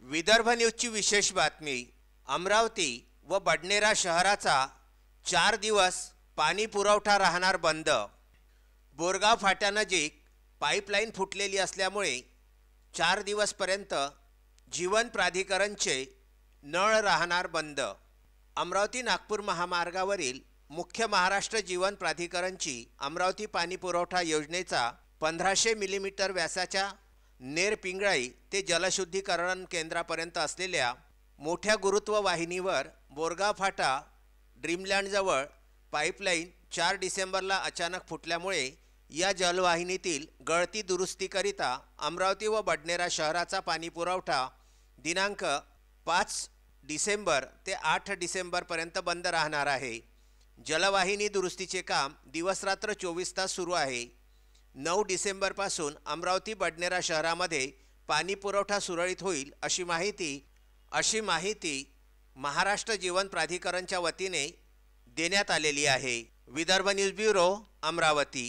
विदर्भ न्यूजची विशेष बातमी। अमरावती व बडनेरा शहराचा 4 दिवस पाणी पुरवठा राहणार बंद। बोरगाव फाट्यानजीक पाईपलाईन फुटलेली असल्यामुळे 4 दिवसपर्यंत जीवन प्राधिकरणचे नळ राहणार बंद। अमरावती नागपूर महामार्गावरील मुख्य महाराष्ट्र जीवन प्राधिकरणची अमरावती पाणी पुरवठा योजनेचा 1500 मिलीमीटर व्यासाच्या नेरपिंगळाई ते जलशुद्धीकरण केंद्रापर्यंत असलेल्या मोठ्या गुरुत्व वाहिनीवर बोरगाव फाटा ड्रीमलँडजवळ पाईपलाईन 4 डिसेंबरला अचानक फुटल्यामुळे या जलवाहिनीतील गळती दुरुस्तीकरिता अमरावती व बडनेरा शहराचा पाणी पुरवठा दिनांक 5 डिसेंबर ते 8 डिसेंबरपर्यंत बंद राहणार आहे। जलवाहिनी दुरुस्तीचे काम दिवसरात्र 24 तास सुरू आहे। 9 डिसेंबरपासून अमरावती बडनेरा शहरामध्ये पाणी पुरवठा सुरळीत होईल अशी माहिती महाराष्ट्र जीवन प्राधिकरणच्या वतीने देण्यात आलेली आहे। Vidarbha news bureau, Amravati.